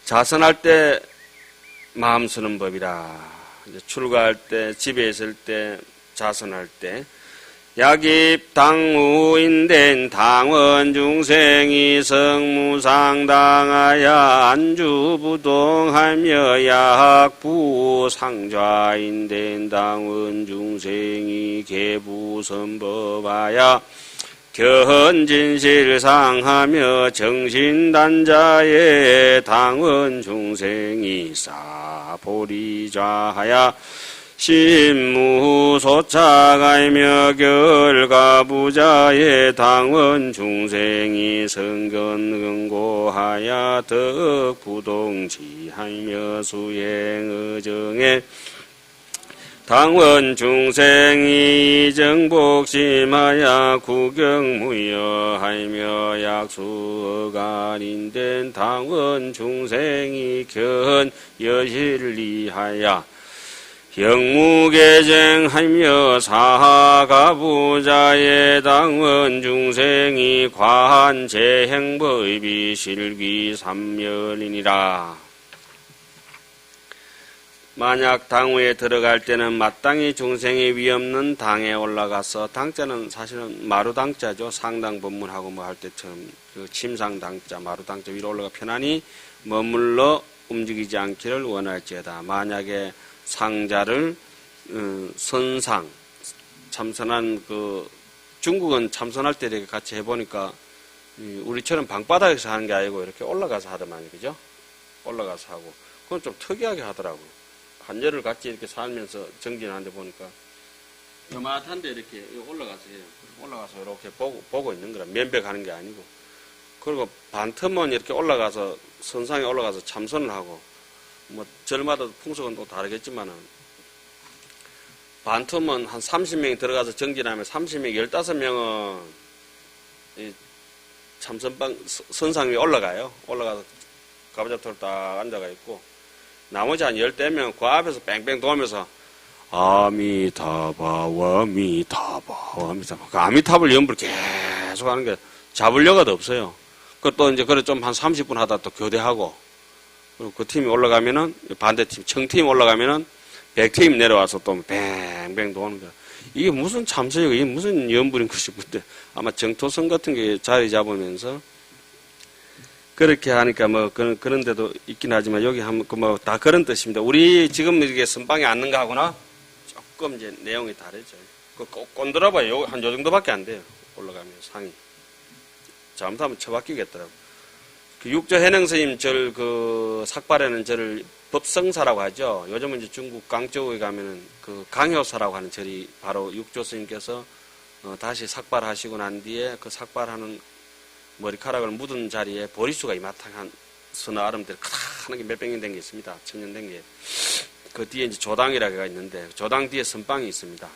자선할 때 마음 쓰는 법이라. 이제 출가할 때, 집에 있을 때, 자선할 때. 약입 당우인된 당원 중생이 성무상당하여 안주부동하며 약부상좌인된 당원 중생이 계부선법하여 견진실상하며 정신단자의 당원 중생이 사보리좌하여 신무소착하며 결가부자의 당원 중생이 성견응고하여 덕부동지하며 수행의정에 당원 중생이 정복심하여 구경무여하며 약수어간인된 당원 중생이 견여실리하여 영무개정하며 사가부자의 당원 중생이 과한 재행법이 실귀삼멸이니라. 만약 당우에 들어갈 때는 마땅히 중생이 위없는 당에 올라가서, 당자는 사실은 마루당자죠. 상당법문하고 뭐 할 때처럼 그 침상당자, 마루당자 위로 올라가 편안히 머물러 움직이지 않기를 원할지어다. 만약에 상자를 선상, 참선한 중국은 참선할 때 이렇게 같이 해보니까 우리처럼 방바닥에서 하는 게 아니고 이렇게 올라가서 하더만요. 그죠? 올라가서 하고. 그건 좀 특이하게 하더라고요. 한열을 같이 이렇게 살면서 정진하는데 보니까 요만한데 이렇게 올라가서 해요. 올라가서 이렇게 보고 있는 거라. 면벽하는 게 아니고. 그리고 반틈은 이렇게 올라가서 선상에 올라가서 참선을 하고, 뭐 절마다 풍속은 또 다르겠지만은 반틈은 한 30명이 들어가서 정진하면 30명, 15명은 이 참선방 선상 위에 올라가요. 올라가서 가부잡터로 딱 앉아가 있고, 나머지 한 10대명 그 앞에서 뺑뺑 도면서 아미타바 와미타바 와미타바, 그 아미타불 연불 계속 하는 게 잡으려고도 없어요. 또 이제 그래 좀 한 30분 하다 또 교대하고, 그리고 그 팀이 올라가면은 반대팀 청팀 올라가면은 100팀 내려와서 또 뱅뱅 도는 거야. 이게 무슨 참선이고 이게 무슨 연불인 것이 싶은데, 아마 정토성 같은 게 자리 잡으면서 그렇게 하니까 뭐 그런 데도 있긴 하지만, 여기 하면 뭐 다 그런 뜻입니다. 우리 지금 이게 선방에 앉는 거 하고나 조금 이제 내용이 다르죠. 꼰드려봐요. 한 요 정도밖에 안 돼요. 올라가면 상이. 잘못하면 처박히겠더라고. 그 육조 해능 스님 삭발에는 저를 법성사라고 하죠. 요즘은 이제 중국 강저우에 가면은 그 강효사라고 하는 절이 바로 육조 스님께서 다시 삭발하시고 난 뒤에 그 삭발하는 머리카락을 묻은 자리에 보리수가 이마땅 한 서너 아름들 크다는 게 몇백 년 된 게 있습니다. 1000년 된 게. 그 뒤에 이제 조당이라고 있는데, 조당 뒤에 선방이 있습니다.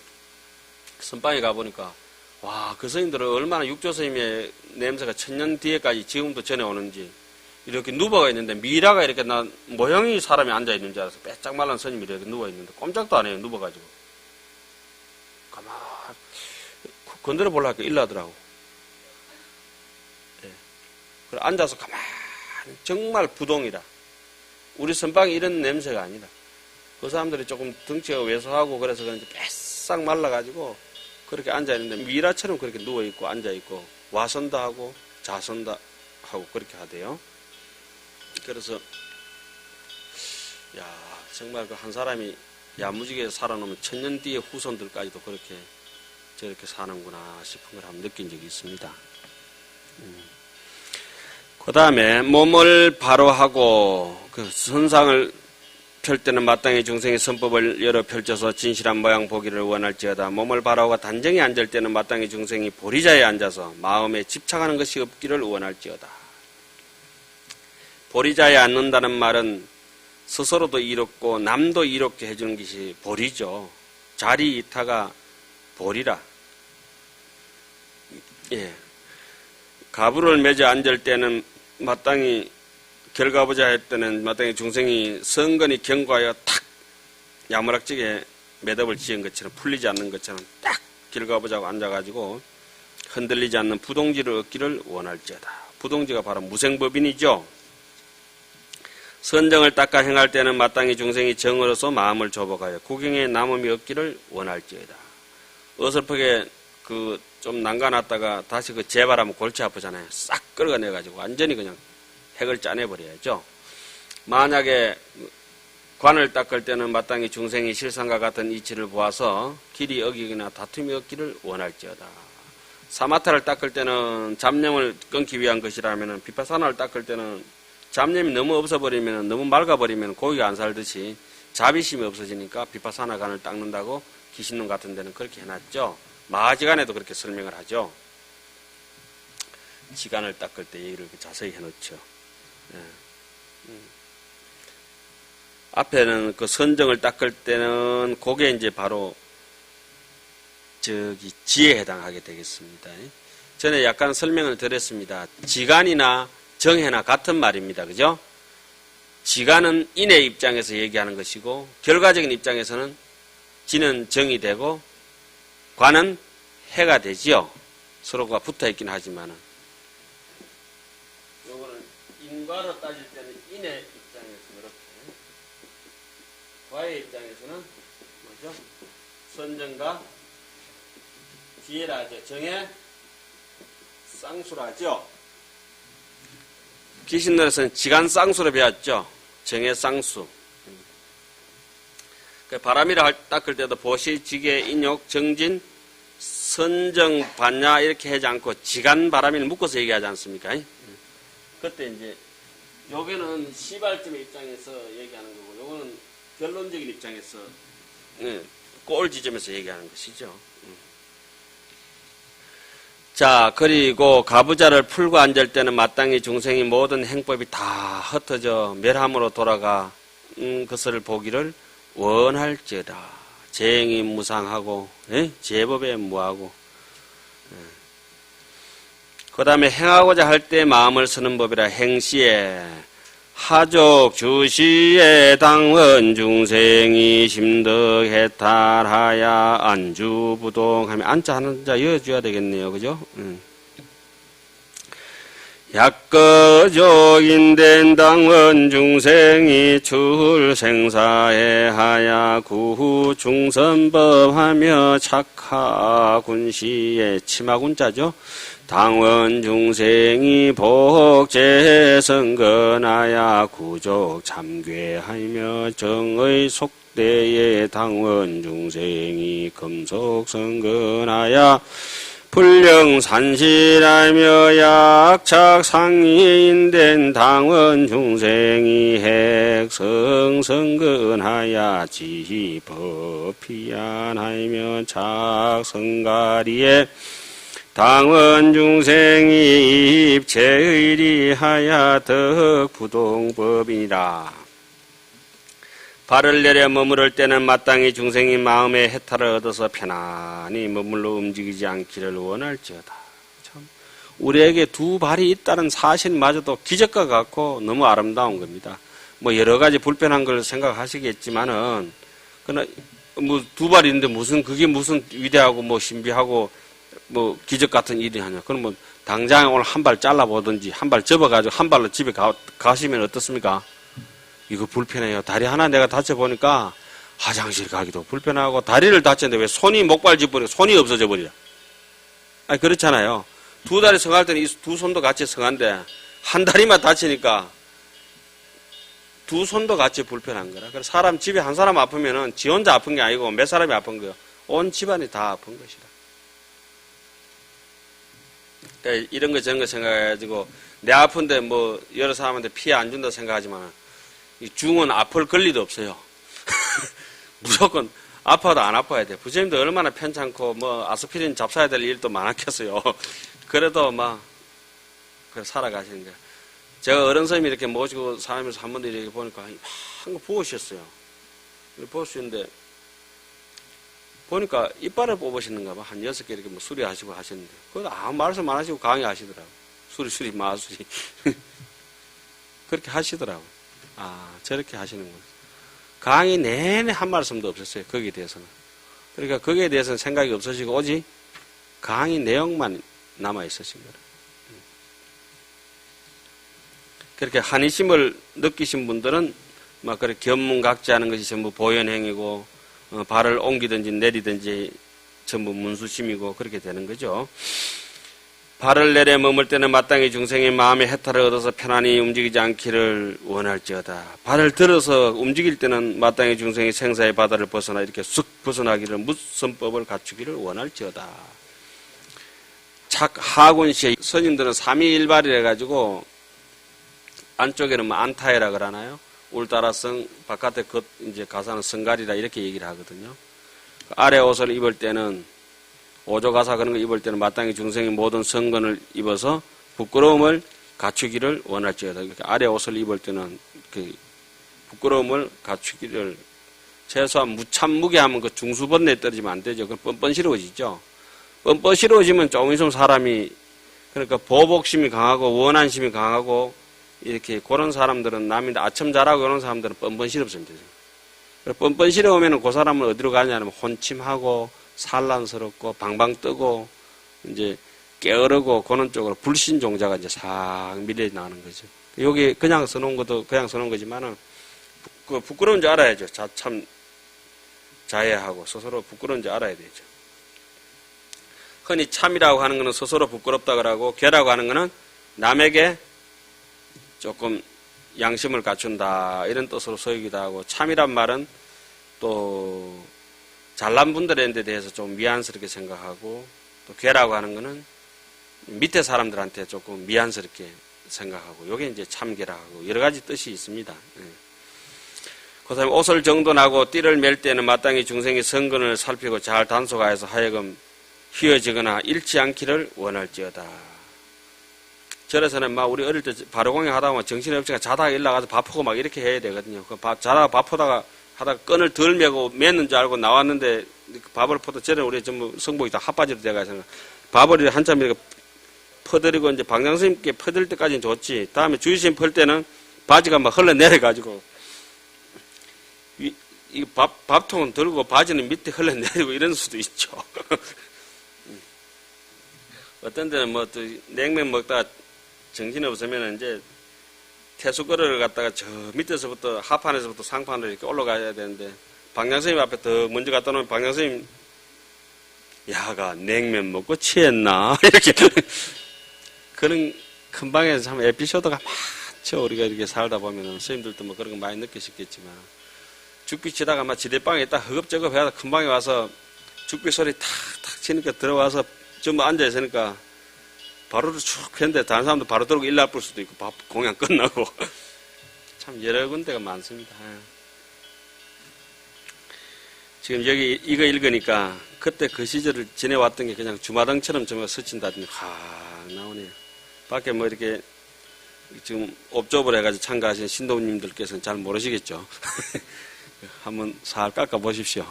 선방에 가보니까, 와, 그 스님들은 얼마나 육조 스님의 냄새가 1000년 뒤에까지 지금도 전해오는지, 이렇게 누워가 있는데, 미라가 이렇게 모형이 사람이 앉아있는 줄 알아서 빼짝 말란 스님이 이렇게 누워있는데, 꼼짝도 안 해요, 누워가지고. 가만, 건드려 보려니까 일나더라고. 예. 그래, 앉아서 가만히, 정말 부동이라. 우리 선방이 이런 냄새가 아니다. 그 사람들이 조금 덩치가 왜소하고 그래서 그런지 빼싹 말라가지고, 그렇게 앉아있는데, 미라처럼 그렇게 누워있고, 앉아있고, 와선다 하고, 자선다 하고, 그렇게 하대요. 그래서, 야, 정말 그 한 사람이 야무지게 살아놓으면 1000년 뒤에 후손들까지도 그렇게, 저렇게 사는구나 싶은 걸 한번 느낀 적이 있습니다. 그 다음에, 몸을 바로 하고, 그 선상을 펼 때는 마땅히 중생의 선법을 열어 펼쳐서 진실한 모양 보기를 원할지어다. 몸을 바라오가 단정히 앉을 때는 마땅히 중생이 보리자에 앉아서 마음에 집착하는 것이 없기를 원할지어다. 보리자에 앉는다는 말은 스스로도 이롭고 남도 이롭게 해주는 것이 보리죠. 자리 이타가 보리라. 예. 가부를 맺어 앉을 때는 마땅히 결가보자 할 때는 마땅히 중생이 성건이 경과하여 탁 야무락지게 매듭을 지은 것처럼, 풀리지 않는 것처럼 딱 결가보자고 앉아가지고 흔들리지 않는 부동지를 얻기를 원할지어다. 부동지가 바로 무생법인이죠. 선정을 닦아 행할 때는 마땅히 중생이 정으로서 마음을 조복하여 구경에 남음이 없기를 원할지어다. 어설프게 좀 난가났다가 다시 재발하면 골치 아프잖아요. 싹 끌어내가지고 완전히 그냥 핵을 짜내버려야죠. 만약에 관을 닦을 때는 마땅히 중생이 실상과 같은 이치를 보아서 길이 어기거나 다툼이 없기를 원할지어다. 사마타를 닦을 때는 잡념을 끊기 위한 것이라면 비파사나를 닦을 때는 잡념이 너무 없어버리면, 너무 맑아버리면 고기가 안 살듯이 자비심이 없어지니까 비파사나 간을 닦는다고 기신론 같은 데는 그렇게 해놨죠. 마하지간에도 그렇게 설명을 하죠. 지간을 닦을 때 얘기를 자세히 해놓죠. 예. 앞에는 그 선정을 닦을 때는 그게 이제 바로 지혜에 해당하게 되겠습니다. 전에 약간 설명을 드렸습니다. 지간이나 정해나 같은 말입니다. 그죠? 지간은 인의 입장에서 얘기하는 것이고 결과적인 입장에서는 지는 정이 되고 관은 해가 되지요. 서로가 붙어 있긴 하지만은. 요거는 인과로 따질 때는 인의 입장에서 그렇게, 과의 입장에서는 뭐죠? 선정과 지혜라죠. 정의 쌍수라죠. 기신론에서는 지간 쌍수로 배웠죠. 정의 쌍수. 바람이라 닦을 때도 보시, 지계, 인욕, 정진, 선정, 반야 이렇게 하지 않고 지간 바람이를 묶어서 얘기하지 않습니까? 그때 이제 요게는 시발점의 입장에서 얘기하는 거고 요거는 결론적인 입장에서 골 지점에서 얘기하는 것이죠. 자, 그리고 가부좌를 풀고 앉을 때는 마땅히 중생이 모든 행법이 다 흩어져 멸함으로 돌아가 그것을 보기를 원할지어다. 재행이 무상하고 제법에 무하고 그 다음에 행하고자 할 때 마음을 쓰는 법이라. 행시에 하족 주시에 당원 중생이 심덕해탈하야 안주부동하면 안자 한자 이어줘야 되겠네요. 그죠? 약거족인된 당원 중생이 출생사에 하야 구후 중선법하며 착하군시에 치마군자죠. 당원 중생이 복제성건하야 구족 참괴하며 정의 속대에 당원 중생이 금속성건하야 불령산실하며 약착상인된 당원 중생이 핵성성근하야 지법피안하며 착성가리에 당원 중생이 입체의리하야 덕부동법이라. 발을 내려 머무를 때는 마땅히 중생이 마음의 해탈을 얻어서 편안히 머물러 움직이지 않기를 원할지어다. 참 우리에게 두 발이 있다는 사실마저도 기적과 같고 너무 아름다운 겁니다. 뭐 여러 가지 불편한 걸 생각하시겠지만은 그러나 뭐 두 발이 있는데 그게 무슨 위대하고 뭐 신비하고 뭐 기적 같은 일이 하냐. 그럼 뭐 당장 오늘 한 발 잘라보든지 한 발 접어가지고 한 발로 집에 가시면 어떻습니까? 이거 불편해요. 다리 하나 내가 다쳐보니까 화장실 가기도 불편하고 다리를 다쳤는데 왜 손이 목발 짚어버리고 손이 없어져 버리라. 아니 그렇잖아요. 두 다리 성할 때는 이 두 손도 같이 성한데 한 다리만 다치니까 두 손도 같이 불편한 거라. 그래서 사람 집에 한 사람 아프면은 지 혼자 아픈 게 아니고 몇 사람이 아픈 거예요. 온 집안이 다 아픈 것이다. 그러니까 이런 거 저런 거 생각해가지고 내 아픈데 뭐 여러 사람한테 피해 안 준다 생각하지만 이 중은 아플 권리도 없어요. 무조건 아파도 안 아파야 돼. 부처님도 얼마나 편찮고 뭐 아스피린 잡사야 될 일도 많았겠어요. 그래도 막 살아가시는 거예요. 제가 어른 선생님이 이렇게 모시고 살면서 한 번도 이렇게 보니까 한거 부으셨어요. 부으시는데 보니까 이빨을 뽑으시는가 봐. 한 6개 이렇게 뭐 수리하시고 하셨는데 그것도 아무 말씀 안 하시고 강의하시더라고. 수리 마수리 그렇게 하시더라고. 아 저렇게 하시는구나. 강의 내내 한 말씀도 없었어요. 거기에 대해서는. 그러니까 거기에 대해서는 생각이 없으시고 오직 강의 내용만 남아 있으신 거라. 그렇게 한의심을 느끼신 분들은 막 그렇게 견문각지하는 것이 전부 보현행이고 발을 옮기든지 내리든지 전부 문수심이고 그렇게 되는 거죠. 발을 내려 머물 때는 마땅히 중생의 마음의 해탈을 얻어서 편안히 움직이지 않기를 원할지어다. 발을 들어서 움직일 때는 마땅히 중생의 생사의 바다를 벗어나 이렇게 쑥 벗어나기를 무선법을 갖추기를 원할지어다. 하군시에 스님들은 삼위일발이라 해가지고 안쪽에는 뭐 안타해라 그러나요? 울따라성 바깥에 이제 가사는 성갈이라 이렇게 얘기를 하거든요. 아래 옷을 입을 때는 오조가사 그런 거 입을 때는 마땅히 중생의 모든 성건을 입어서 부끄러움을 갖추기를 원할지어다. 아래 옷을 입을 때는 그 부끄러움을 갖추기를 최소한 무참무게 하면 그 중수번뇌에 떨어지면 안 되죠. 그 뻔뻔스러워지죠. 뻔뻔스러워지면 조금 있으면 사람이 그러니까 보복심이 강하고 원한심이 강하고 이렇게 그런 사람들은 남인데 아첨 잘하고 그런 사람들은 뻔뻔스럽습니다. 뻔뻔스러우면 그 사람은 어디로 가냐면 혼침하고 산란스럽고 방방 뜨고 이제 게으르고 그런 쪽으로 불신종자가 이제 싹 밀려나가는 거죠. 여기 그냥 써놓은 것도 그냥 써놓은 거지만은 그 부끄러운 줄 알아야죠. 참 자해하고 스스로 부끄러운 줄 알아야 되죠. 흔히 참이라고 하는 것은 스스로 부끄럽다 그러고 괴라고 하는 것은 남에게 조금 양심을 갖춘다 이런 뜻으로 쓰이기도 하고 참이란 말은 또 잘난 분들에 대해서 좀 미안스럽게 생각하고 또 괴라고 하는 것은 밑에 사람들한테 조금 미안스럽게 생각하고 요게 이제 참괴라고 여러 가지 뜻이 있습니다. 그 다음에 옷을 정돈하고 띠를 맬 때는 마땅히 중생의 성근을 살피고 잘 단속하여서 하여금 휘어지거나 잃지 않기를 원할지어다. 절에서는 막 우리 어릴 때 바로공양 하다 보면 정신이 없으니까 자다가 일어나가서 밥하고 막 이렇게 해야 되거든요. 자다가 밥하다가 끈을 덜 매고 맸는 줄 알고 나왔는데 밥을 퍼도 전에 우리 전부 성복이 다 핫바지로 돼가지고 밥을 한참 이렇게 퍼드리고 이제 방장스님께 퍼드릴 때까지는 좋지. 다음에 주의심 펄 때는 바지가 막 흘러내려가지고 이 밥통은 들고 바지는 밑에 흘러내리고 이런 수도 있죠. 어떤 데는 뭐 또 냉면 먹다가 정신이 없으면 이제 태수거를 갖다가 저 밑에서부터 하판에서부터 상판으로 이렇게 올라가야 되는데 방장스님 앞에 더 먼저 갖다 놓으면 방장스님 야가 냉면 먹고 취했나 이렇게 그런 큰 방에서 참 에피소드가 많죠. 우리가 이렇게 살다 보면 선생님들도 뭐 그런 거 많이 느끼셨겠지만 죽비 치다가 막 지대방에 딱 허겁저겁 해서 큰 방에 와서 죽비 소리 탁탁 치니까 들어와서 전부 앉아있으니까 바로로 쭉 했는데 다른 사람도 바로 들고 일 나쁠 수도 있고 공연 끝나고 참 여러 군데가 많습니다. 지금 여기 이거 읽으니까 그때 그 시절을 지내왔던 게 그냥 주마등처럼 좀 스친다더니 확 나오네요. 밖에 뭐 이렇게 지금 옵조을 해가지고 참가하신 신도님들께서는 잘 모르시겠죠. 한번 살 깎아 보십시오.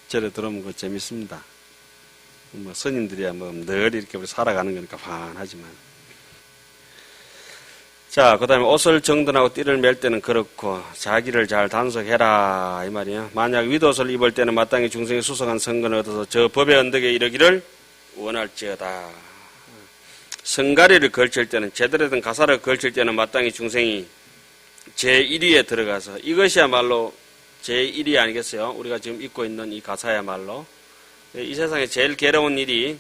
절에 들어오면 그거 재밌습니다. 뭐 스님들이야 뭐 늘 이렇게 우리 살아가는 거니까 환하지만. 자, 그 다음에 옷을 정돈하고 띠를 맬 때는 그렇고 자기를 잘 단속해라 이 말이에요. 만약 윗옷을 입을 때는 마땅히 중생의 수성한 성근을 얻어서 저 법의 언덕에 이르기를 원할지어다. 성가리를 걸칠 때는 제대로 된 가사를 걸칠 때는 마땅히 중생이 제1위에 들어가서 이것이야말로 제1위 아니겠어요? 우리가 지금 입고 있는 이 가사야말로 이 세상에 제일 괴로운 일이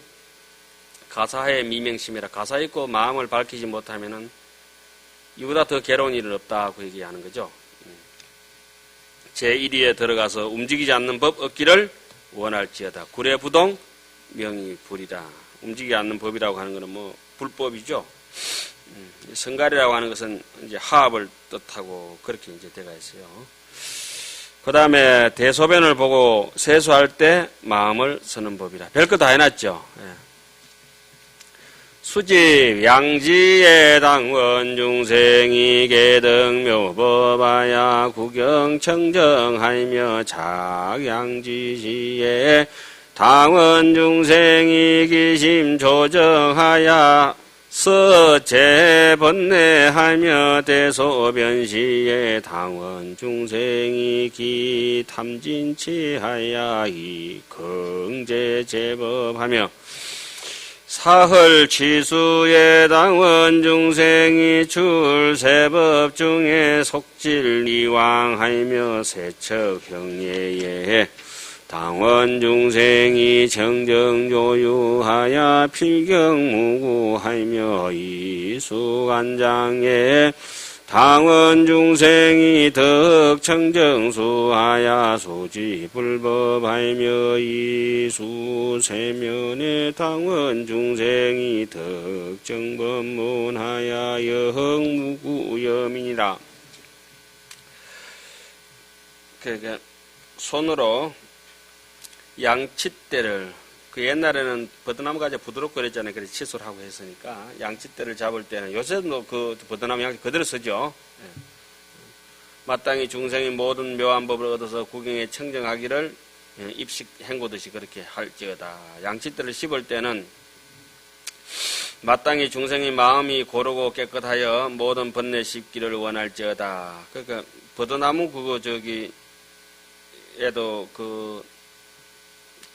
가사의 미명심이라. 가사 있고 마음을 밝히지 못하면은 이보다 더 괴로운 일은 없다고 얘기하는 거죠. 제1위에 들어가서 움직이지 않는 법 얻기를 원할지어다. 구례부동 명이 불이라. 움직이지 않는 법이라고 하는 것은 뭐 불법이죠. 성갈이라고 하는 것은 이제 하합을 뜻하고 그렇게 이제 되어 있어요. 그 다음에 대소변을 보고 세수할 때 마음을 쓰는 법이라. 별거 다 해놨죠. 수집 양지의 당원 중생이 계등묘법하야 구경청정하며 작양지시에 당원 중생이 기심 조정하야 서제번뇌하며 대소변시에 당원 중생이 기 탐진치하야 이 긍제제법하며 사흘 취수의 당원 중생이 출세법 중에 속질 이왕하며 세척 형예에 당원 중생이 정정조유하여 필경무구하며 이수간장에 당원 중생이 덕청정수하여 수지불법하며 이수세면에 당원 중생이 덕정법문하여 여흥무구염이니라. 그러니까 손으로 양칫대를, 그 옛날에는 버드나무가 아주 부드럽고 그랬잖아요. 그래서 칫솔 하고 했으니까 양칫대를 잡을 때는, 요새도 그 버드나무 양치 그대로 쓰죠. 예. 마땅히 중생이 모든 묘한 법을 얻어서 구경에 청정하기를 입식 헹구듯이 그렇게 할지어다. 양칫대를 씹을 때는 마땅히 중생이 마음이 고르고 깨끗하여 모든 번뇌 씹기를 원할지어다. 그러니까 버드나무 에도 그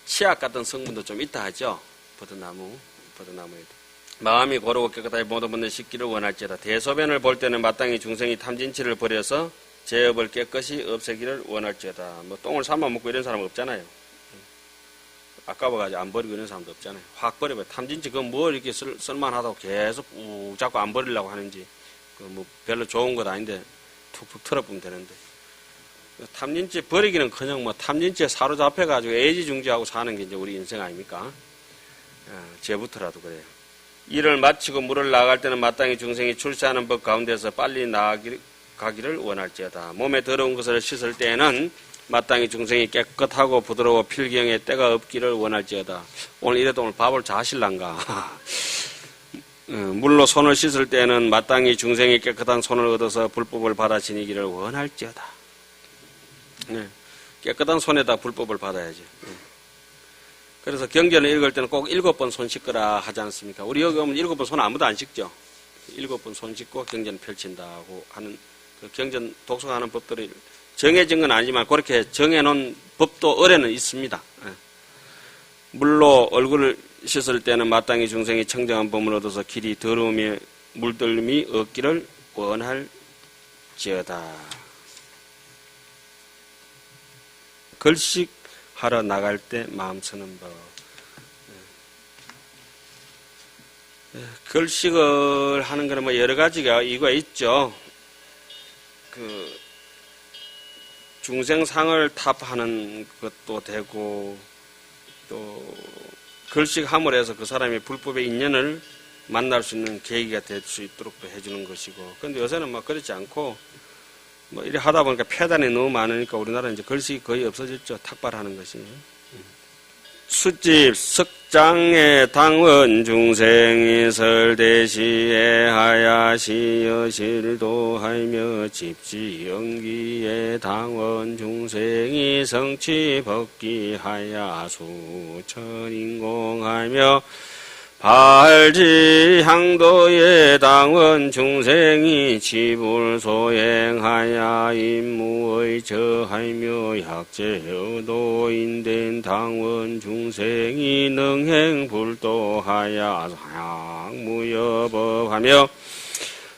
치약 같은 성분도 좀 있다 하죠. 버드나무에도. 마음이 고르고 깨끗하게 모든 번뇌 씻기를 원할지어다. 대소변을 볼 때는 마땅히 중생이 탐진치를 버려서 제업을 깨끗이 없애기를 원할지어다. 뭐 똥을 삶아 먹고 이런 사람 없잖아요. 아까워가지고 안 버리고 이런 사람도 없잖아요. 확 버려봐요. 탐진치 그건 뭐 이렇게 쓸만하다고 계속 꾹 잡고 안 버리려고 하는지. 그 뭐 별로 좋은 것 아닌데 툭툭 털어보면 되는데. 탐진치 버리기는 그냥 뭐 탐진치에 사로잡혀가지고 애지중지하고 사는 게 이제 우리 인생 아닙니까? 죄부터라도 그래요. 일을 마치고 물을 나갈 때는 마땅히 중생이 출세하는 법 가운데서 빨리 나가기를 원할지어다. 몸에 더러운 것을 씻을 때에는 마땅히 중생이 깨끗하고 부드러워 필경에 때가 없기를 원할지어다. 오늘 이래도 오늘 밥을 자실란가? 물로 손을 씻을 때에는 마땅히 중생이 깨끗한 손을 얻어서 불법을 받아 지니기를 원할지어다. 네. 깨끗한 손에다 불법을 받아야지. 네. 그래서 경전을 읽을 때는 꼭 7번 손 씻거라 하지 않습니까? 우리 여기 오면 7번 손 아무도 안 씻죠. 7번 손 씻고 경전을 펼친다고 하는 그 경전 독송하는 법들이 정해진 건 아니지만 그렇게 정해놓은 법도 어뢰는 있습니다. 네. 물로 얼굴을 씻을 때는 마땅히 중생이 청정한 법을 얻어서 길이 더러움에 물들림이 없기를 원할지어다. 걸식하러 나갈 때 마음 쓰는 법. 걸식을 하는 거는 뭐 여러 가지가 이유가 있죠. 그 중생상을 탑하는 것도 되고, 또 걸식함을 해서 그 사람이 불법의 인연을 만날 수 있는 계기가 될 수 있도록 또 해주는 것이고. 그런데 요새는 막 그렇지 않고 뭐 이래 하다 보니까 폐단이 너무 많으니까 우리나라는 이제 걸식이 거의 없어졌죠. 탁발하는 것이. 수집 석장의 당원 중생이 설대시에 하야시 여실도 하며 집지 연기에 당원 중생이 성취 법기하야 수천인공하며 발지향도의 당원 중생이 집을 소행하야 임무의 저하며 약제도인된 당원 중생이 능행불도하야 향무여법하며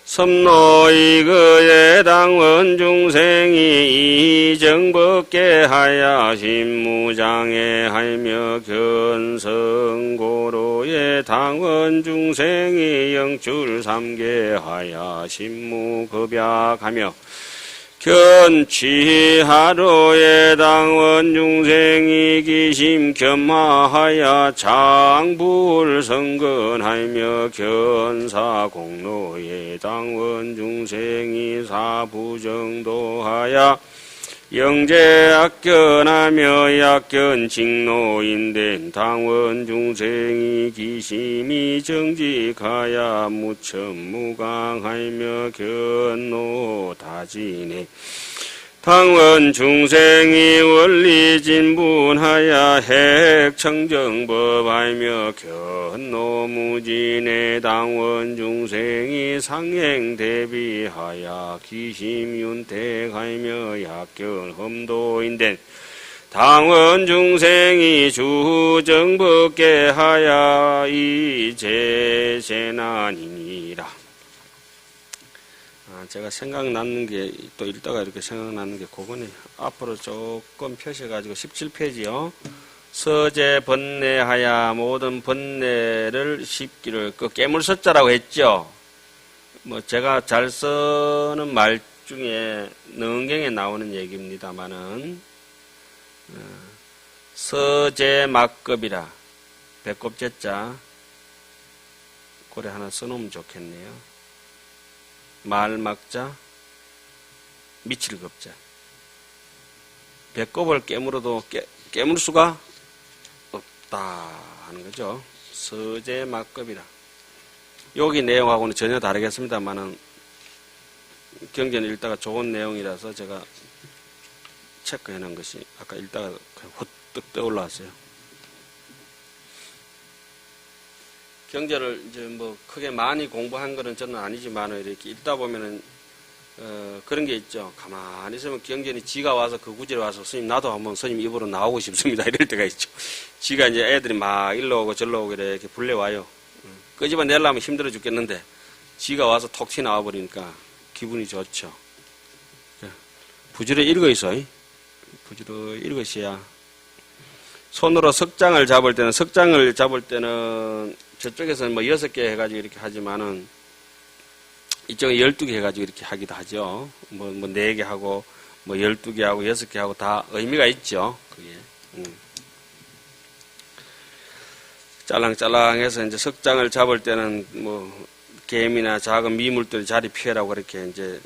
섬노이그의 당원 중생이 이정법계 하야 신무장에 하며 견성고로의 당원 중생이 영출삼계 하야 신무급약하며 견취하로의 당원 중생이 기심 겸하하야 장불성근하며 견사공로의 당원 중생이 사부정도하야 영재악견하며 약견직노인된 당원 중생이 기심이 정직하야 무천무강하며 견노다지네 당원 중생이 원리진분하야 핵청정법하며 견노무진의 당원 중생이 상행대비하야 기심윤택하며 약견험도인된 당원 중생이 주정법게 하야 이제세난이니라. 제가 생각나는 게 또 읽다가 이렇게 생각나는 게 그거네. 앞으로 조금 펴셔가지고 17페이지요. 서제 번뇌하야 모든 번뇌를 씹기를 그 깨물서자라고 했죠. 뭐 제가 잘 쓰는 말 중에 능경에 나오는 얘기입니다만은 서제 막급이라 배꼽제자 고래 하나 써놓으면 좋겠네요. 말막자 미칠급자 배꼽을 깨물어도 깨물 수가 없다 하는 거죠. 서제 막급이라. 여기 내용하고는 전혀 다르겠습니다만은 경전을 읽다가 좋은 내용이라서 제가 체크해 놓은 것이 아까 읽다가 그냥 헛뜩 떠올라왔어요. 경전을 이제 뭐 크게 많이 공부한 거는 저는 아니지만 이렇게 읽다 보면은 그런 게 있죠. 가만히 있으면 경전이 지가 와서 그 구절에 와서 스님 나도 한번 스님 입으로 나오고 싶습니다 이럴 때가 있죠. 지가 이제 애들이 막 일로 오고 절로 오고 이렇게 불려와요. 끄집어내려면 힘들어 죽겠는데 지가 와서 톡 튀나와 버리니까 기분이 좋죠. 부지런히 읽어있어. 부지런히 읽으셔야. 손으로 석장을 잡을 때는 저쪽에서는 뭐 6개 해가지고 이렇게 하지만은 이쪽에 12개 해가지고 이렇게 하기도 하죠. 뭐 4개 하고 뭐 12개 하고 6개 하고 다 의미가 있죠. 그게. 짤랑짤랑해서 이제 석장을 잡을 때는 뭐 개미나 작은 미물들이 자리 피해라고 그렇게 이제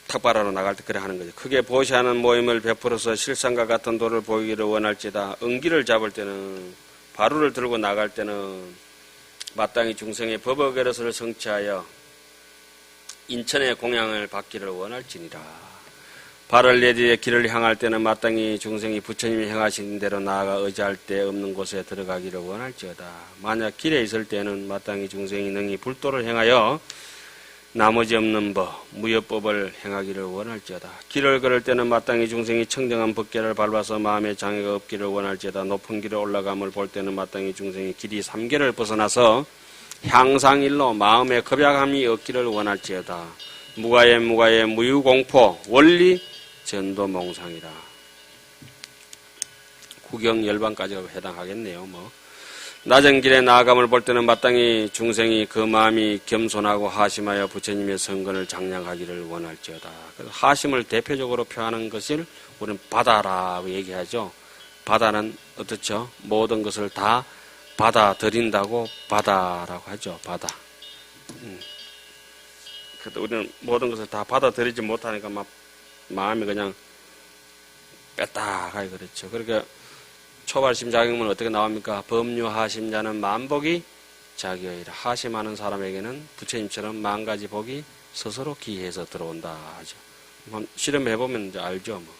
탁발하러 나갈 때 그래 하는 거죠. 크게 보시하는 모임을 베풀어서 실상과 같은 도를 보이기를 원할지다. 응기를 잡을 때는 바루를 들고 나갈 때는 마땅히 중생의 법어결의를 성취하여 인천의 공양을 받기를 원할지니라. 발을 내디뎌 길을 향할 때는 마땅히 중생이 부처님이 행하신 대로 나아가 의지할 데 없는 곳에 들어가기를 원할지어다. 만약 길에 있을 때는 마땅히 중생이 능히 불도를 행하여 나머지 없는 법, 무여법을 행하기를 원할지어다. 길을 걸을 때는 마땅히 중생이 청정한 법계를 밟아서 마음에 장애가 없기를 원할지어다. 높은 길을 올라감을 볼 때는 마땅히 중생이 길이 3개를 벗어나서 향상일로 마음의 겁약함이 없기를 원할지어다. 무가에 무유공포 원리 전도몽상이라. 구경 열반까지가 해당하겠네요. 뭐 낮은 길에 나아감을 볼 때는 마땅히 중생이 그 마음이 겸손하고 하심하여 부처님의 성근을 장량하기를 원할지어다. 그래서 하심을 대표적으로 표하는 것을 우리는 바다라고 얘기하죠. 바다는 어떻죠? 모든 것을 다 받아들인다고 바다라고 하죠. 바다. 그래도 우리는 모든 것을 다 받아들이지 못하니까 막 마음이 그냥 뺐다가 그렇죠. 그러니까 초발심 자격은 어떻게 나옵니까? 법류하심자는 만복이 자기의라. 하심하는 사람에게는 부처님처럼 10,000가지 복이 스스로 기해서 들어온다 하죠. 한번 실험해보면 이제 알죠. 뭐.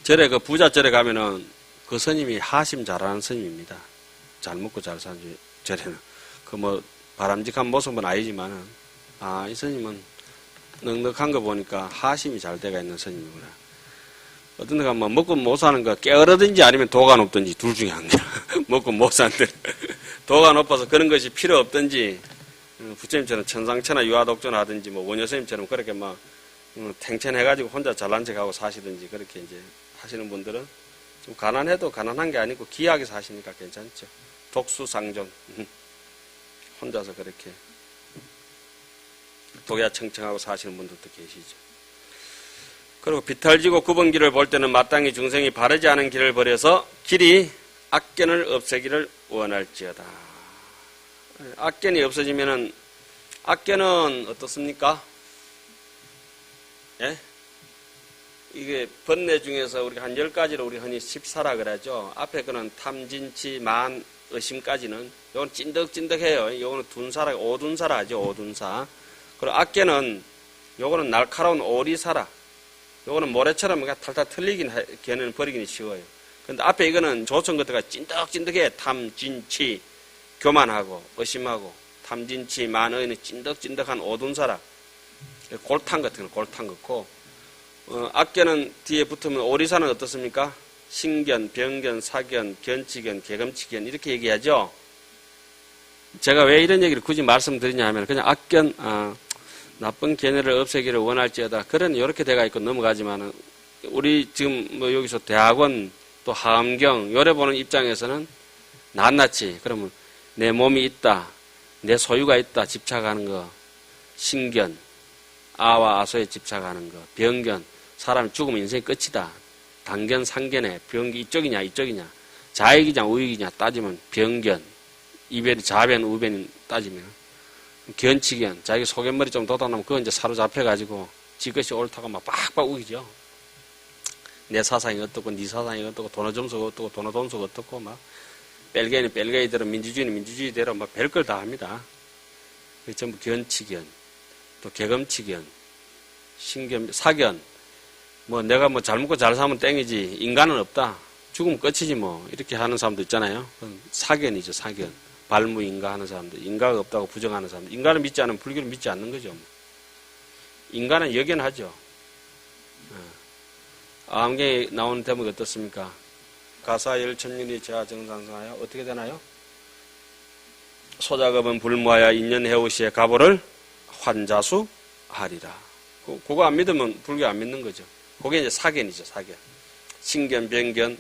절에 그 부자절에 가면은 그 스님이 하심 잘하는 스님입니다. 잘 먹고 잘 사는 절에는. 그 뭐 바람직한 모습은 아니지만은 이 스님은 넉넉한 거 보니까 하심이 잘 돼가 있는 스님이구나. 어떤 데가 뭐 먹고 못 사는 거 게으르든지 아니면 도가 높든지 둘 중에 한 개야. 먹고 못 사는 데 도가 높아서 그런 것이 필요 없든지 부처님처럼 천상천하 유아독존 하든지 뭐 원효스님처럼 그렇게 막 탱천해가지고 혼자 잘난 척하고 사시든지 그렇게 이제 하시는 분들은 좀 가난해도 가난한 게 아니고 귀하게 사시니까 괜찮죠. 독수상존 혼자서 그렇게 독야청청하고 사시는 분들도 계시죠. 그리고 비탈지고 굽은 길을 볼 때는 마땅히 중생이 바르지 않은 길을 버려서 길이 악견을 없애기를 원할지어다. 악견이 없어지면은 악견은 어떻습니까? 예? 이게 번뇌 중에서 우리가 한 10가지로 우리 흔히 14라 그러죠. 앞에 거는 탐진치, 만, 의심까지는 요건 찐득찐득해요. 요거는 둔사라, 오둔사라 하죠. 오둔사. 그리고 악견은 요거는 날카로운 오리사라. 요거는 모래처럼 뭔가 탈탈 틀리긴 걔는 버리기는 쉬워요. 근데 앞에 이거는 조청 것들가 찐득찐득해. 탐진치, 교만하고 의심하고 탐진치, 만의는 찐득찐득한 오둔사라. 골탕 같은 거 골탕 같고 악견은 뒤에 붙으면 오리사는 어떻습니까? 신견, 병견, 사견, 견치견, 개검치견 이렇게 얘기하죠. 제가 왜 이런 얘기를 굳이 말씀드리냐 하면 그냥 악견, 나쁜 견해를 없애기를 원할지어다. 그런 이렇게 돼가 있고 넘어가지만은 우리 지금 뭐 여기서 대학원 또 하암경 요래 보는 입장에서는 낱낱이 그러면 내 몸이 있다, 내 소유가 있다 집착하는 거, 신견, 아와 아소에 집착하는 거, 병견, 사람이 죽으면 인생이 끝이다. 단견, 상견에 병기 이쪽이냐 이쪽이냐, 자익이냐 우익이냐 따지면 병견, 이변이 자변 우변이 따지면 견치견, 자기 소견머리 좀 돋아나면 그거 이제 사로잡혀가지고 지 것이 옳다고 막 빡빡 우기죠. 내 사상이 어떻고 네 사상이 어떻고 도노점수가 어떻고 도노돈수가 어떻고 막 뺄개는 뺄개이대로 민주주의는 민주주의대로 막 별걸 다 합니다. 그게 전부 견치견, 또 개검치견, 신견, 사견. 뭐 내가 뭐 잘 먹고 잘 사면 땡이지 인간은 없다. 죽으면 끝이지 뭐 이렇게 하는 사람도 있잖아요. 그건 사견이죠. 사견. 발무인가 하는 사람들. 인가가 없다고 부정하는 사람들. 인간을 믿지 않으면 불교를 믿지 않는 거죠. 인간은 역연하죠. 암경에 나오는 대목이 어떻습니까? 가사 열천년이 제하 정상성하여 어떻게 되나요? 소작업은 불무하여 인연해오시에 가보를 환자수 하리라. 그거 안 믿으면 불교 안 믿는 거죠. 그게 이제 사견이죠. 사견. 신견, 병견,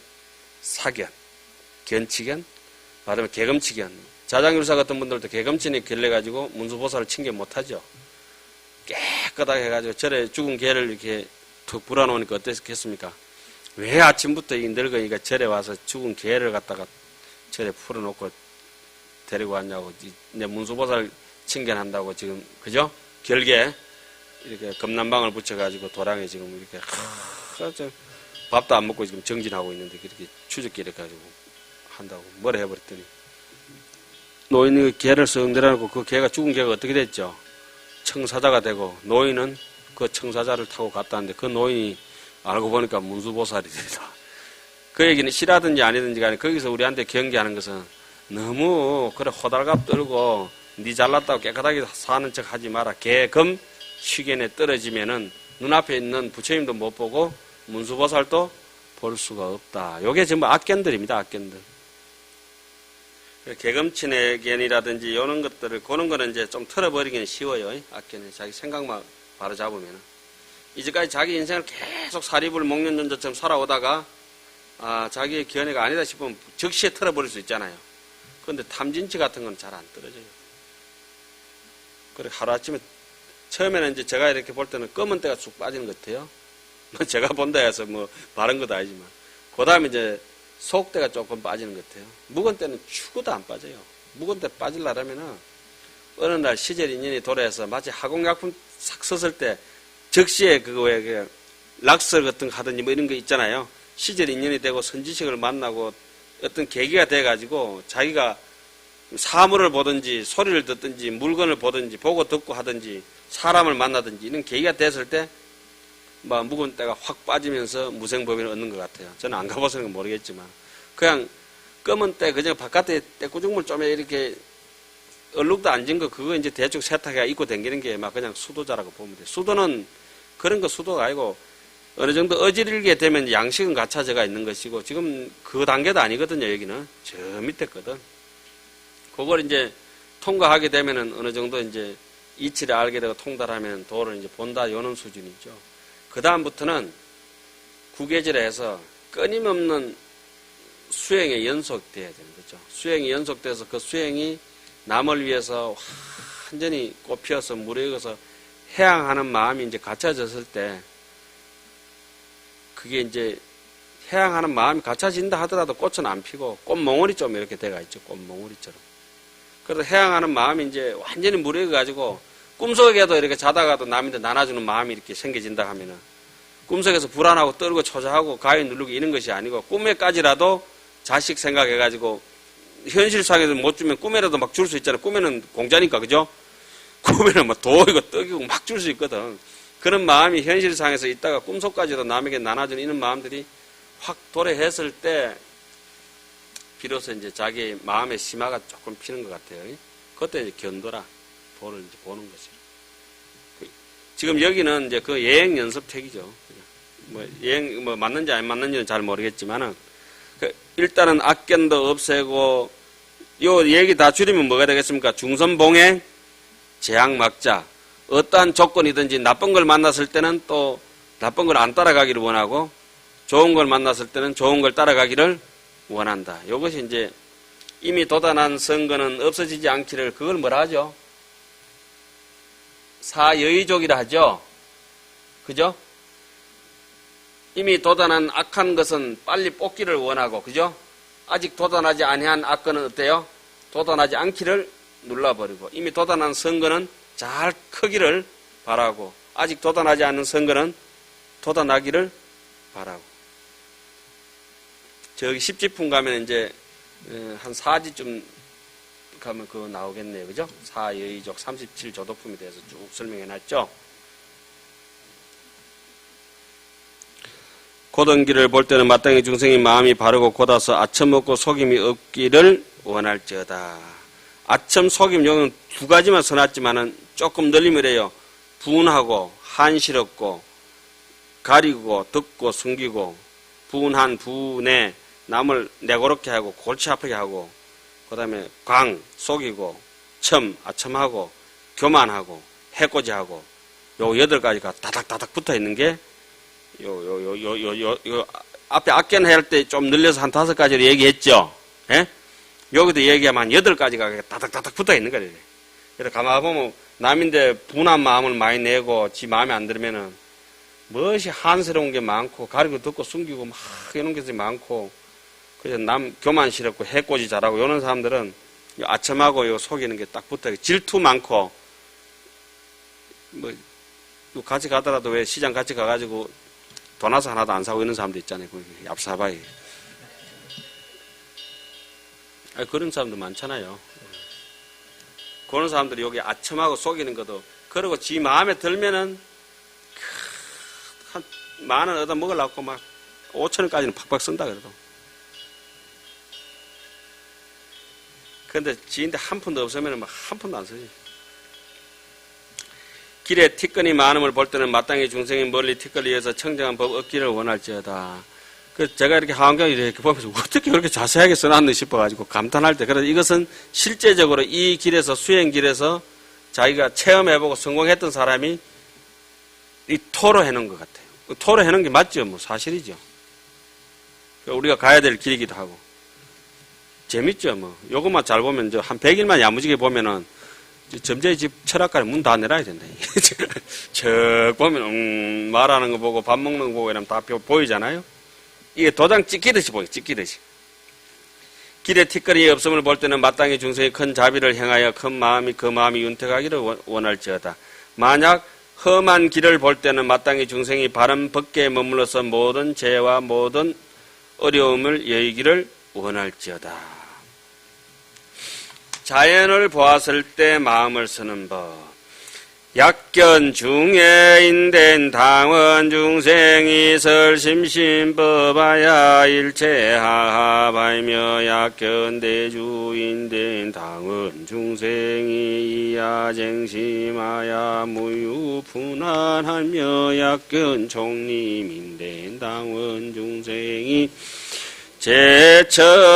사견, 견치견, 말하면 개검치견. 자장율사 같은 분들도 개검치니 결례가지고 문수보살을 칭견 못하죠. 깨끗하게 해가지고 절에 죽은 개를 이렇게 툭 불어놓으니까 어땠겠습니까? 왜 아침부터 이 늙은이가 절에 와서 죽은 개를 갖다가 절에 풀어놓고 데리고 왔냐고. 내 문수보살 칭견한다고 지금, 그죠? 결계 이렇게 금난방을 붙여가지고 도랑에 지금 이렇게 밥도 안 먹고 지금 정진하고 있는데 그렇게 추적기 이렇게 가지고 한다고 뭐라 해버렸더니 노인이 개를 썩 내려놓고 그 개가 죽은 개가 어떻게 됐죠? 청사자가 되고 노인은 그 청사자를 타고 갔다는데 그 노인이 알고 보니까 문수보살이 되다. 그 얘기는 싫어하든지 아니든지 간에 거기서 우리한테 경계하는 것은 너무 그래 호달갑 떨고 니 잘났다고 깨끗하게 사는 척 하지 마라. 개검 시견에 떨어지면은 눈앞에 있는 부처님도 못 보고 문수보살도 볼 수가 없다. 요게 전부 악견들입니다. 악견들. 개검친의 견이라든지 이런 것들을 그런 거는 이제 좀 털어버리기는 쉬워요. 악견이 자기 생각만 바로 잡으면은 이제까지 자기 인생을 계속 사리불 목련전자처럼 살아오다가 자기의 견해가 아니다 싶으면 즉시에 털어버릴 수 있잖아요. 그런데 탐진치 같은 건 잘 안 떨어져요. 그래 하루아침에 처음에는 이제 제가 이렇게 볼 때는 검은 때가 쑥 빠지는 것 같아요. 제가 본다 해서 뭐 바른 것도 아니지만 그 다음에 이제 속때가 조금 빠지는 것 같아요. 묵은 때는 죽어도 안 빠져요. 묵은 때 빠지려면은 어느 날 시절 인연이 도래해서 마치 화공약품 싹 썼을 때 적시에 그거 왜 락설 같은 거 하든지 뭐 이런 거 있잖아요. 시절 인연이 되고 선지식을 만나고 어떤 계기가 돼가지고 자기가 사물을 보든지 소리를 듣든지 물건을 보든지 보고 듣고 하든지 사람을 만나든지 이런 계기가 됐을 때 막 묵은 때가 확 빠지면서 무생법인을 얻는 것 같아요. 저는 안 가봐서 모르겠지만 그냥 검은 때 그냥 바깥에 때꾸죽물 좀 이렇게 얼룩도 안 진 거 그거 이제 대충 세탁해 입고 다니는 게 막 그냥 수도자라고 보면 돼요. 수도는 그런 거 수도가 아니고 어느 정도 어지르게 되면 양식은 갖춰져가 있는 것이고 지금 그 단계도 아니거든요. 여기는 저 밑에 거든. 그걸 이제 통과하게 되면은 어느 정도 이제 이치를 알게 되고 통달하면 도를 이제 본다 요런 수준이죠. 그 다음부터는 구계절에 해서 끊임없는 수행에 연속돼야 되는 거죠. 수행이 연속돼서 그 수행이 남을 위해서 완전히 꽃피어서 물에 익어서 해양하는 마음이 이제 갖춰졌을 때 그게 이제 해양하는 마음이 갖춰진다 하더라도 꽃은 안 피고 꽃몽울이 좀 이렇게 돼가 있죠. 꽃몽울이처럼. 그래서 해양하는 마음이 이제 완전히 물에 익어가지고 꿈속에도 이렇게 자다가도 남한테 나눠주는 마음이 이렇게 생겨진다 하면은 꿈속에서 불안하고 떨고 초조하고 가위 누르고 이런 것이 아니고 꿈에까지라도 자식 생각해가지고 현실상에서 못 주면 꿈에라도 막 줄 수 있잖아요. 꿈에는 공짜니까 그죠? 꿈에는 막 도이고 떡이고 막 줄 수 있거든. 그런 마음이 현실상에서 있다가 꿈속까지도 남에게 나눠주는 이런 마음들이 확 도래했을 때 비로소 이제 자기 마음의 심화가 조금 피는 것 같아요. 그때 이제 견도라 도를 이제 보는 것이죠. 지금 여기는 이제 그 예행 연습책이죠. 뭐 맞는지 안 맞는지는 잘 모르겠지만은, 일단은 악견도 없애고, 요 얘기 다 줄이면 뭐가 되겠습니까? 중선봉행, 재앙막자. 어떠한 조건이든지 나쁜 걸 만났을 때는 또 나쁜 걸 안 따라가기를 원하고, 좋은 걸 만났을 때는 좋은 걸 따라가기를 원한다. 이것이 이제 이미 도단한 선거는 없어지지 않기를, 그걸 뭐라 하죠? 사여의족이라 하죠? 그죠? 이미 도단한 악한 것은 빨리 뽑기를 원하고, 그죠? 아직 도단하지 아니한 악건은 어때요? 도단하지 않기를 눌러버리고, 이미 도단한 선거는 잘 크기를 바라고, 아직 도단하지 않은 선거는 도단하기를 바라고. 저기 10지품 가면 이제 한 4지쯤 가면 그거 나오겠네요. 그죠? 사여의족 37조도품에 대해서 쭉 설명해 놨죠. 고든 길을 볼 때는 마땅히 중생이 마음이 바르고 곧아서 아첨 없고 속임이 없기를 원할지어다. 아첨, 속임, 여기는 두 가지만 써놨지만은 조금 늘리면 이래요. 분하고, 한시럽고, 가리고, 듣고, 숨기고, 분한, 분해, 남을 내고롭게 하고, 골치 아프게 하고, 그 다음에 광, 속이고, 첨, 아첨하고, 교만하고, 해코지하고, 요 8가지가 다닥다닥 붙어 있는 게, 앞에 악견 할 때 좀 늘려서 한 5가지로 얘기했죠? 예? 여기도 얘기하면 한 8가지가 다닥다닥 붙어 있는 거예요. 그래서 가만히 보면 남인데 분한 마음을 많이 내고 지 마음에 안 들면은 무엇이 한스러운 게 많고 가리고 듣고 숨기고 막 이런 것이 많고 그래서 남 교만스럽고 해코지 잘하고 이런 사람들은 아첨하고 요 속이는 게 딱 붙어 있고 질투 많고 뭐 같이 가더라도 왜 시장 같이 가가지고 돈 와서 하나도 안 사고 이런 사람도 있잖아요. 얍사바이. 그런 사람도 많잖아요. 그런 사람들이 여기 아첨하고 속이는 것도, 그리고 지 마음에 들면은, 한, 10,000원 얻어 먹으려고 막 5,000원까지는 팍팍 쓴다 그래도. 근데 지인데 한 푼도 없으면 막 한 푼도 안 쓰지. 길에 티끌이 많음을 볼 때는 마땅히 중생이 멀리 티끌리에서 청정한 법 얻기를 원할지어다. 제가 이렇게 하원경을 이렇게 보면서 어떻게 그렇게 자세하게 써놨나 싶어가지고 감탄할 때, 그래서 이것은 실제적으로 이 길에서, 수행길에서 자기가 체험해보고 성공했던 사람이 이 토로해놓은 것 같아요. 토로해놓은 게 맞죠? 뭐 사실이죠. 우리가 가야 될 길이기도 하고. 재밌죠? 뭐. 요것만 잘 보면, 한 100일만 야무지게 보면은, 점쟁이 집 철학관에 문 다 내놔야 된다. 척 보면, 말하는 거 보고 밥 먹는 거 보고 이러면 다 보이잖아요? 이게 도장 찍히듯이 보여, 찍히듯이. 길에 티끌이 없음을 볼 때는 마땅히 중생이 큰 자비를 행하여 큰 마음이 그 마음이 윤택하기를 원할지어다. 만약 험한 길을 볼 때는 마땅히 중생이 바른 법계에 머물러서 모든 죄와 모든 어려움을 여의기를 원할지어다. 자연을 보았을 때 마음을 쓰는 법. 약견 중에 인된 당원 중생이 설심심법하야 일체하하발며 약견 대주인된 당원 중생이 이하쟁심하야 무유분한하며 약견 총림인된 당원 중생이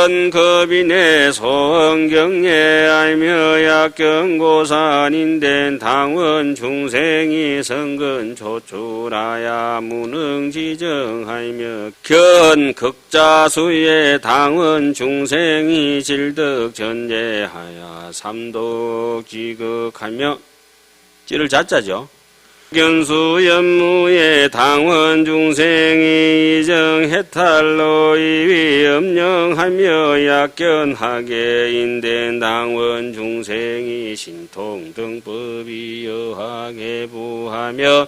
제천급인의 소원경례 알며 약경고산인된 당원 중생이 성근 조출하야 무능지정하며 견극자수의 당원 중생이 질득 전제하야 삼독지극하며 찌를 자자죠. 견수연무의 당원 중생이 이정해탈로 이위 염령하며 약견하게 인된 당원 중생이 신통등법이 여하게 부하며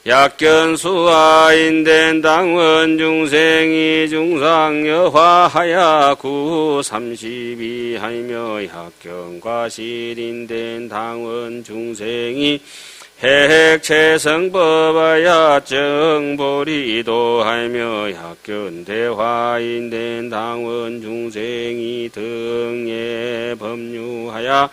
약견수와 인된 당원 중생이 중상여화하야 구삼십이 하며 약견과실인된 당원 중생이 핵체성법하야 정보리도 하며 약견대화인된 당원 중생이 등에 법류하야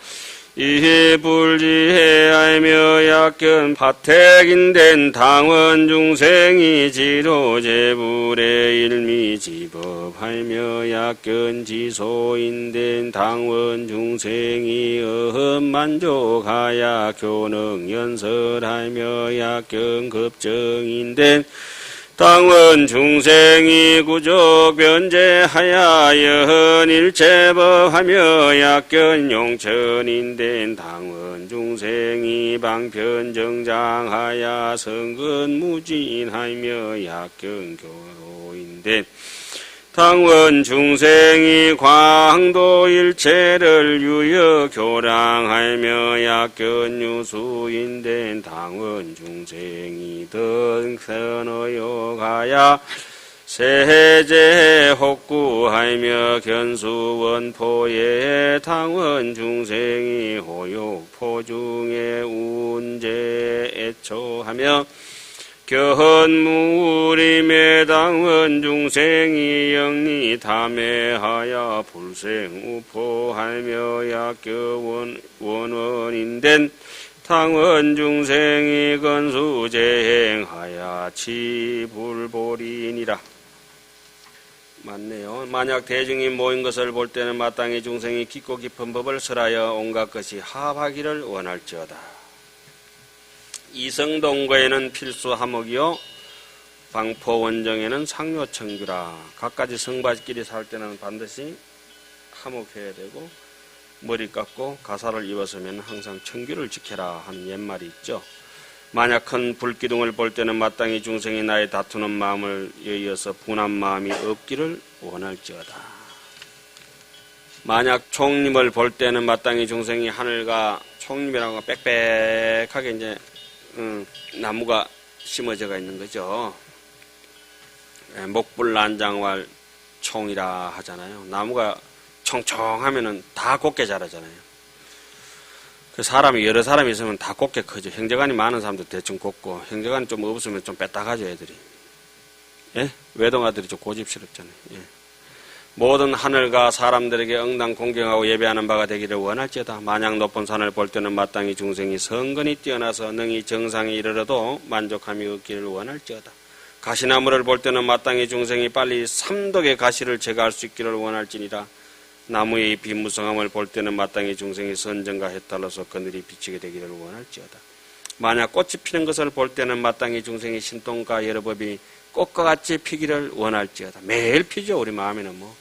이해 불지해 알며 약견 파택인된 당원 중생이 지도제불의 일미지법하며 약견 지소인된 당원 중생이 어흠만족하야 교능 연설하며 약견 급정인된 당원 중생이 구족 변제하야 여헌일체법하며 약견 용천인된 당원 중생이 방편 정장하야 성근 무진하며 약견 교로인된 당원 중생이 광도 일체를 유여 교랑하며 약견 유수인된 당원 중생이 등선어요 가야 세제 혹구하며 견수원포의 당원 중생이 호욕포중에 운제 애초하며 견무림의 당원 중생이 영리 탐해하여 불생우포하며 약견 원원인된 당원 중생이 건수제행하여 치불보리니라. 맞네요. 만약 대중이 모인 것을 볼 때는 마땅히 중생이 깊고 깊은 법을 설하여 온갖 것이 합하기를 원할지어다. 이성동거에는 필수 하목이요 방포원정에는 상료청규라. 각가지 성바끼리 살 때는 반드시 하목해야 되고 머리 깎고 가사를 입었으면 항상 청규를 지켜라 하는 옛말이 있죠. 만약 큰 불기둥을 볼 때는 마땅히 중생이 나의 다투는 마음을 여의어서 분한 마음이 없기를 원할지어다. 만약 총림을 볼 때는 마땅히 중생이 하늘과 총림이라고 빽빽하게 이제 나무가 심어져가 있는 거죠. 목불난장왈 총이라 하잖아요. 나무가 청청하면은 다 곱게 자라잖아요. 그 사람이 여러 사람이 있으면 다 곱게 크죠. 형제간이 많은 사람도 대충 곱고 형제간이 좀 없으면 좀 뺐다가죠 애들이. 예? 외동아들이 좀 고집스럽잖아요. 예. 모든 하늘과 사람들에게 응당 공경하고 예배하는 바가 되기를 원할지어다. 만약 높은 산을 볼 때는 마땅히 중생이 성근이 뛰어나서 능히 정상에 이르러도 만족함이 없기를 원할지어다. 가시나무를 볼 때는 마땅히 중생이 빨리 삼독의 가시를 제거할 수 있기를 원할지니라. 나무의 비무성함을 볼 때는 마땅히 중생이 선정과 해탈로서 그늘이 비치게 되기를 원할지어다. 만약 꽃이 피는 것을 볼 때는 마땅히 중생이 신통과 여러 법이 꽃과 같이 피기를 원할지어다. 매일 피죠. 우리 마음에는 뭐.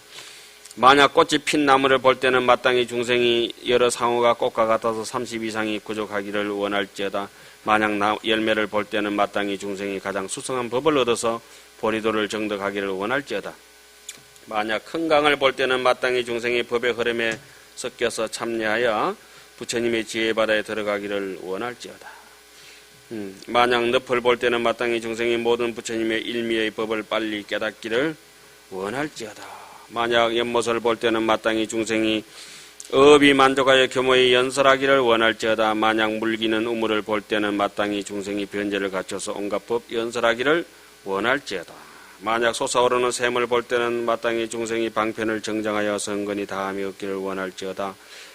만약 꽃이 핀 나무를 볼 때는 마땅히 중생이 여러 상호가 꽃과 같아서 30 이상이 구족하기를 원할지어다. 만약 열매를 볼 때는 마땅히 중생이 가장 수성한 법을 얻어서 보리도를 정득하기를 원할지어다. 만약 큰 강을 볼 때는 마땅히 중생이 법의 흐름에 섞여서 참여하여 부처님의 지혜 바다에 들어가기를 원할지어다. 만약 늪을 볼 때는 마땅히 중생이 모든 부처님의 일미의 법을 빨리 깨닫기를 원할지어다. 만약 연못을 볼 때는 마땅히 중생이 업이 만족하여 교모에 연설하기를 원할지어다. 만약 물기는 우물을 볼 때는 마땅히 중생이 변제를 갖춰서 온갖 법 연설하기를 원할지어다. 만약 솟아오르는 샘을 볼 때는 마땅히 중생이 방편을 정정하여 성근이 다함이 없기를 원할지어다.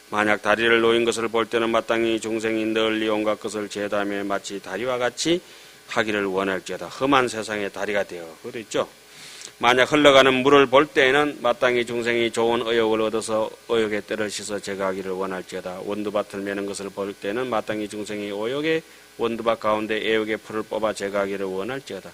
만약 다리를 놓인 것을 볼 때는 마땅히 중생이 널리 온갖 것을 제담에 마치 다리와 같이 하기를 원할지어다. 험한 세상의 다리가 되어 그랬죠. 만약 흘러가는 물을 볼 때에는 마땅히 중생이 좋은 의욕을 얻어서 의욕의 때를 씻어 제거하기를 원할지어다. 원두밭을 매는 것을 볼 때는 마땅히 중생이 의욕의 원두밭 가운데 애욕의 풀을 뽑아 제거하기를 원할지어다.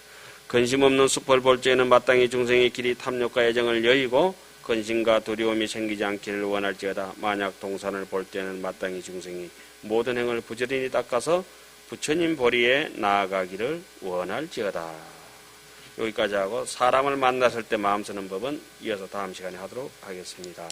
근심 없는 숲을 볼 때에는 마땅히 중생의 길이 탐욕과 애정을 여의고 근심과 두려움이 생기지 않기를 원할지어다. 만약 동산을 볼 때는 마땅히 중생이 모든 행을 부지런히 닦아서 부처님 보리에 나아가기를 원할지어다. 여기까지 하고 사람을 만났을 때 마음 쓰는 법은 이어서 다음 시간에 하도록 하겠습니다.